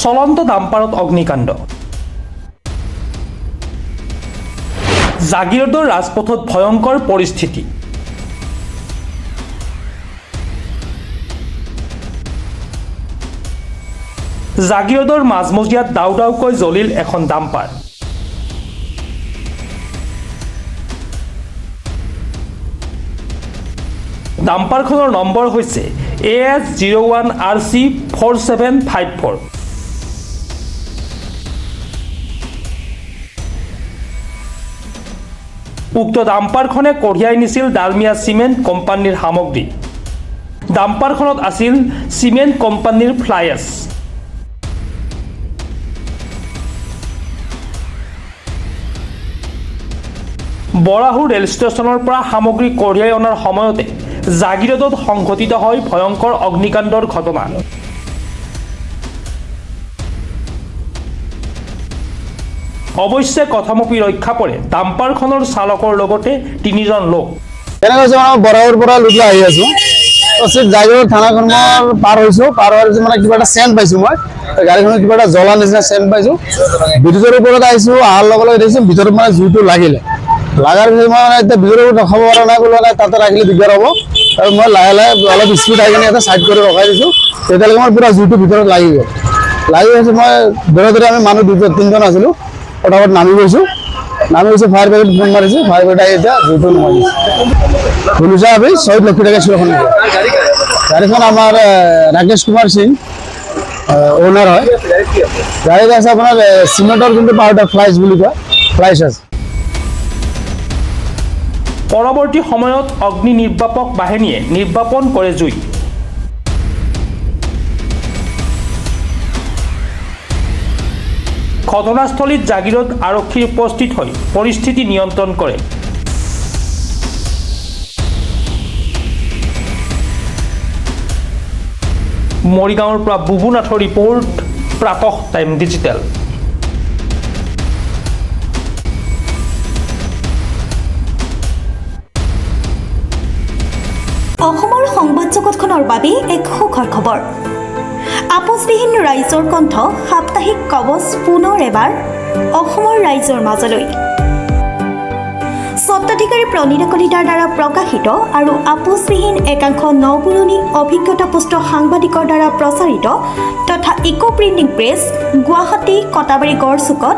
চলন্ত ডাম্পাৰত অগ্নিকাণ্ড। জাগিৰোডৰ ৰাজপথত ভয়ংকৰ পৰিস্থিতি। জাগিৰোডৰ মাজমজিয়াত দাউ দাউকৈ জ্বলিল এখন ডাম্পাৰ। ডাম্পাৰখনৰ নম্বৰ হৈছে AS01RC4754। উক্ত ডাম্পাৰখনে কঢ়িয়াই নিছিল ডালমিয়া চিমেণ্ট কোম্পানীৰ সামগ্ৰী। ডাম্পাৰখনত আছিল চিমেণ্ট কোম্পানীৰ ফ্লাই এছ। বৰাহু ৰেল ষ্টেচনৰ পৰা সামগ্ৰী কঢ়িয়াই অনাৰ সময়তে জাগিৰোডত সংঘটিত হয় ভয়ংকৰ অগ্নিকাণ্ডৰ ঘটনা। অৱশ্যে কথামপি ৰক্ষা পৰে ডাম্পাৰখনৰ চালকৰ লগতে 3জন লোক। বৰাহুৰ পৰা লুটলা আহি আছো, জাগিৰোড থানাখনৰ পাৰ হৈছো। পাৰ হোৱাৰ পিছত মানে কিবা এটা চেণ্ট পাইছো, মই গাড়ীখনত কিবা এটা জ্বলা নিচিনা চেণ্ট পাইছো। বিদ্যুতৰ ওপৰত আহিছো, অহাৰ লগে লগে দেখিছো ভিতৰত মানে জুইটো লাগিলে। লাগাৰ পিছত মই মানে এতিয়া ভিতৰত ৰখাব পৰা নাই, বোলো নাই তাতে ৰাখিলে দিগদাৰ হ'ব। আৰু মই লাহে লাহে অলপ স্পীড আহি কিনে এটা চাইড কৰি ৰখাই দিছোঁ। তেতিয়ালৈকে মই পুৰা জুইটো ভিতৰত লাগি গ'ল। লাগি গৈছে, মই ধৰে ধৰে আমি মানুহ 2-3জন আছিলোঁ, ফটাফট নামি গৈছোঁ। ফায়াৰ ব্ৰিগেড ফোন মাৰিছোঁ, ফায়াৰ ব্ৰিগেড আহি এতিয়া জুইটো নুমাই দিছে। পুলিচে আমি শ্বহীদ লক্ষীদাস স্কুলখন গাড়ীখন আমাৰ ৰাকেশ কুমাৰ সিং অ'নাৰ হয়। গাড়ীত আছে আপোনাৰ চিমেণ্টৰ যোনটো পাউডাৰ ফ্লাইছ বুলি কয়, ফ্লাইছ আছে। পৰৱৰ্তী সময়ত অগ্নি নিৰ্বাপক বাহিনীয়ে নিৰ্বাপন কৰে জুই। ঘটনাস্থলীত জাগিৰোড আৰক্ষী উপস্থিত হৈ পৰিস্থিতি নিয়ন্ত্ৰণ কৰে। মৰিগাঁৱৰ পৰা বুবুনাথৰ ৰিপৰ্ট, প্ৰাতঃ টাইম ডিজিটেল। অসমৰ সংবাদ জগতখনৰ বাবে এক সুখৰ খবৰ। আপোচবিহীন ৰাইজৰ কণ্ঠ সাপ্তাহিক কবচ পুনৰ এবাৰ অসমৰ ৰাইজৰ মাজলৈ। স্বত্বাধিকাৰী প্ৰণীতা কলিতাৰ দ্বাৰা প্ৰকাশিত আৰু আপোচবিহীন একাংশ নপুৰণি অভিজ্ঞতাপুষ্ট সাংবাদিকৰ দ্বাৰা প্ৰচাৰিত তথা eco printing press, Guwahati Katabari গড়চুকত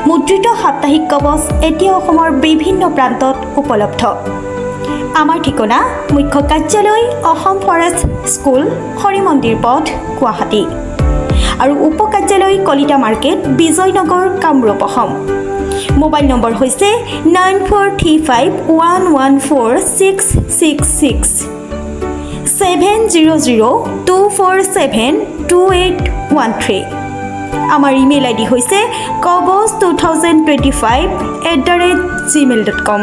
মুদ্ৰিত সাপ্তাহিক কবচ এতিয়া অসমৰ বিভিন্ন প্ৰান্তত উপলব্ধ। আমাৰ ঠিকনা মুখ্য কাৰ্যালয় অসম ফৰেষ্ট স্কুল, হৰি মন্দিৰ পথ, গুৱাহাটী আৰু উপ কাৰ্যালয় Kalita market, Bijoynagar, Kamrup, Assam. Mobile number হৈছে 9435114666 70024728113। আমাৰ ইমেইল আইডি হৈছে kobos2025@gmail.com।